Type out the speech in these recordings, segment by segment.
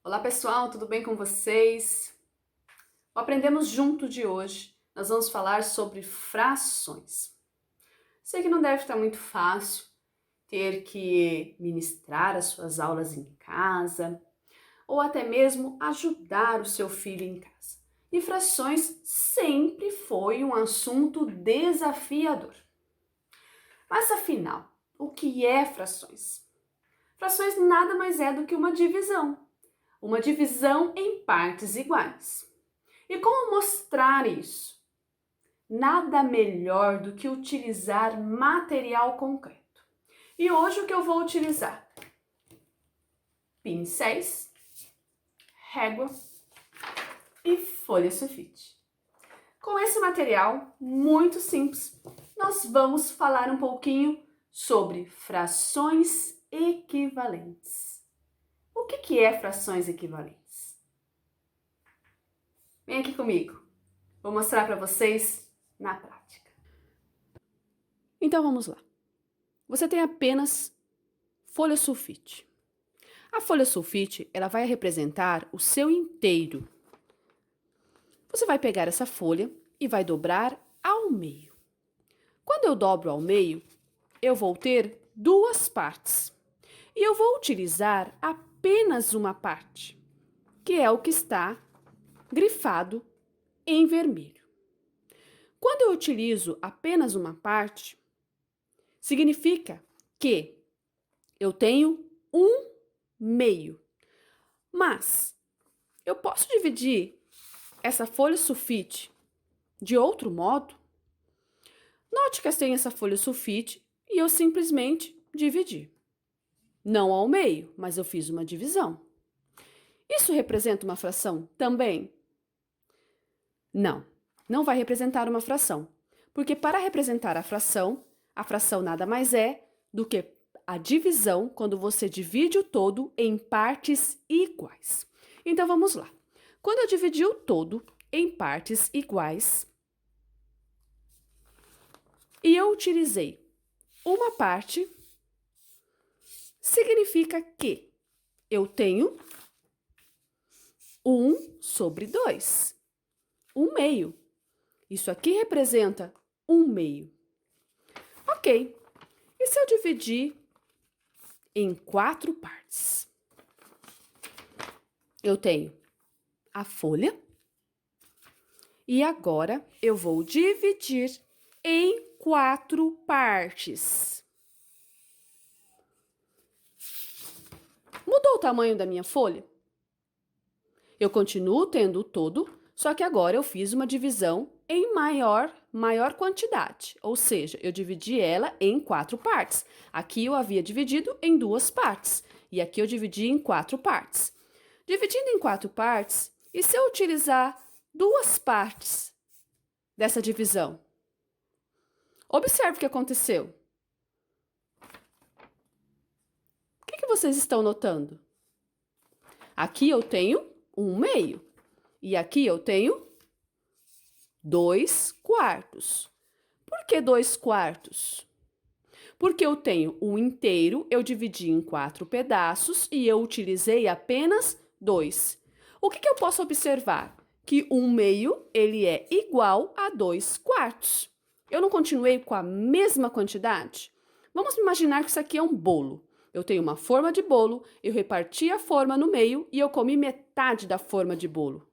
Olá pessoal, tudo bem com vocês? O Aprendemos Junto de hoje, nós vamos falar sobre frações. Sei que não deve estar muito fácil ter que ministrar as suas aulas em casa ou até mesmo ajudar o seu filho em casa. E frações sempre foi um assunto desafiador. Mas afinal, o que é frações? Frações nada mais é do que uma divisão. Uma divisão em partes iguais. E como mostrar isso? Nada melhor do que utilizar material concreto. E hoje o que eu vou utilizar? Pincéis, régua e folha sulfite. Com esse material muito simples, nós vamos falar um pouquinho sobre frações equivalentes. O que é frações equivalentes? Vem aqui comigo. Vou mostrar para vocês na prática. Então vamos lá. Você tem apenas folha sulfite. A folha sulfite, ela vai representar o seu inteiro. Você vai pegar essa folha e vai dobrar ao meio. Quando eu dobro ao meio, eu vou ter duas partes. E eu vou utilizar apenas uma parte, que é o que está grifado em vermelho. Quando eu utilizo apenas uma parte, significa que eu tenho um meio. Mas eu posso dividir essa folha sulfite de outro modo? Note que eu tenho essa folha sulfite e eu simplesmente dividi. Não ao meio, mas eu fiz uma divisão. Isso representa uma fração também? Não, não vai representar uma fração. Porque para representar a fração nada mais é do que a divisão quando você divide o todo em partes iguais. Então vamos lá. Quando eu dividi o todo em partes iguais e eu utilizei uma parte, significa que eu tenho 1/2, um meio. Isso aqui representa um meio. Ok. E se eu dividir em 4 partes? Eu tenho a folha e agora eu vou dividir em 4 partes. Mudou o tamanho da minha folha? Eu continuo tendo o todo, só que agora eu fiz uma divisão em maior quantidade, ou seja, eu dividi ela em 4 partes. Aqui eu havia dividido em 2 partes, e aqui eu dividi em 4 partes. Dividindo em 4 partes, e se eu utilizar 2 partes dessa divisão? Observe o que aconteceu. O que vocês estão notando? Aqui eu tenho 1/2, e aqui eu tenho 2/4. Por que 2/4? Porque eu tenho um inteiro, eu dividi em 4 pedaços e eu utilizei apenas 2. O que eu posso observar? Que 1/2 ele é igual a 2/4. Eu não continuei com a mesma quantidade? Vamos imaginar que isso aqui é um bolo. Eu tenho uma forma de bolo, eu reparti a forma no meio e eu comi metade da forma de bolo.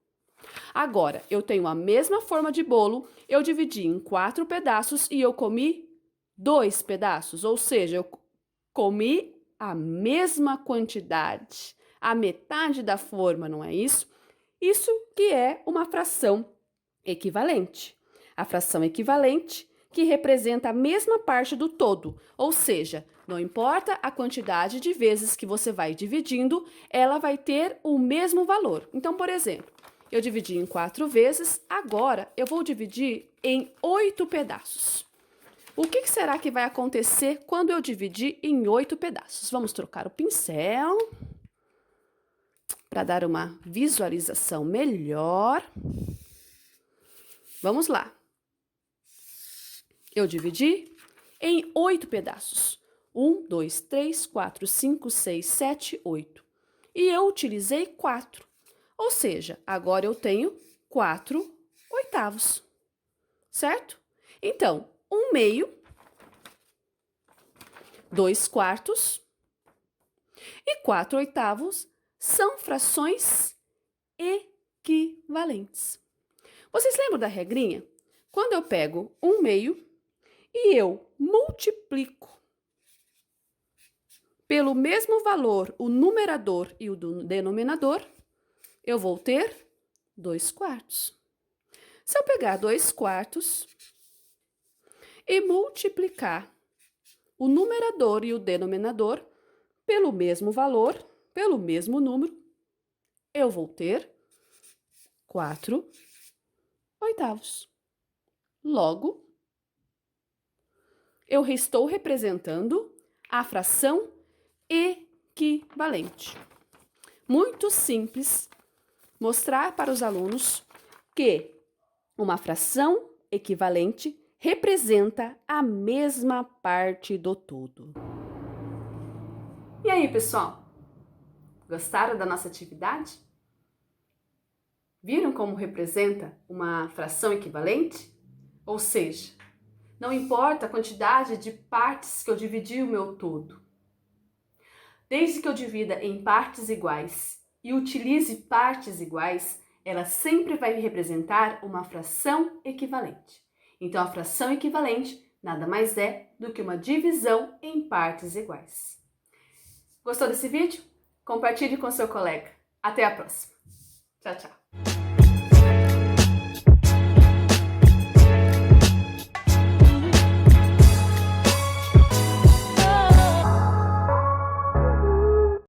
Agora, eu tenho a mesma forma de bolo, eu dividi em 4 pedaços e eu comi 2 pedaços, ou seja, eu comi a mesma quantidade, a metade da forma, não é isso? Isso que é uma fração equivalente. A fração equivalente que representa a mesma parte do todo, ou seja, não importa a quantidade de vezes que você vai dividindo, ela vai ter o mesmo valor. Então, por exemplo, eu dividi em 4 vezes, agora eu vou dividir em 8 pedaços. O que será que vai acontecer quando eu dividir em 8 pedaços? Vamos trocar o pincel para dar uma visualização melhor. Vamos lá. Eu dividi em 8 pedaços. 1, 2, 3, 4, 5, 6, 7, 8. e eu utilizei 4. Ou seja, agora eu tenho 4/8, certo? Então, 1/2, 2/4 e 4/8 são frações equivalentes. Vocês lembram da regrinha? Quando eu pego 1/2 e eu multiplico pelo mesmo valor o numerador e o denominador, eu vou ter 2/4. Se eu pegar 2/4 e multiplicar o numerador e o denominador pelo mesmo valor, pelo mesmo número, eu vou ter 4/8. Logo, eu estou representando a fração equivalente. Muito simples mostrar para os alunos que uma fração equivalente representa a mesma parte do todo. E aí, pessoal? Gostaram da nossa atividade? Viram como representa uma fração equivalente? Ou seja, não importa a quantidade de partes que eu dividi o meu todo. Desde que eu divida em partes iguais e utilize partes iguais, ela sempre vai representar uma fração equivalente. Então, a fração equivalente nada mais é do que uma divisão em partes iguais. Gostou desse vídeo? Compartilhe com seu colega. Até a próxima. Tchau, tchau.